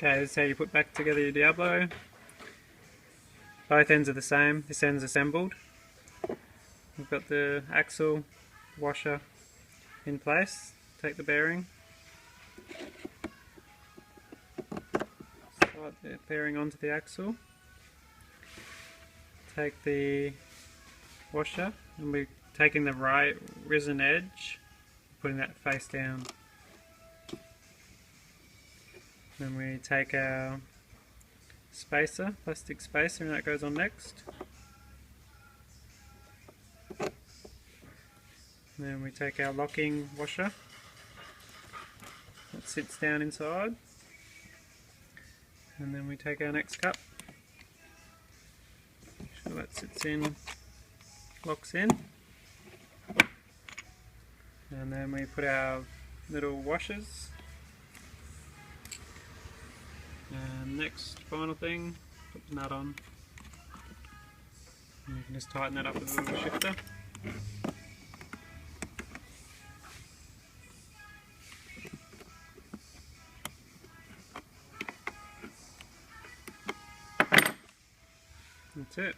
Okay, this is how you put back together your Diablo. Both ends are the same, this end's assembled. We've got the axle washer in place. Take the bearing, slide the bearing onto the axle. Take the washer and we're taking the right risen edge, putting that face down. Then we take our spacer, plastic spacer, and that goes on next. And then we take our locking washer, that sits down inside. And then we take our next cup, make sure that sits in, locks in. And then we put our little washers. And next, final thing, put the nut on. And you can just tighten that up with a little shifter. That's it.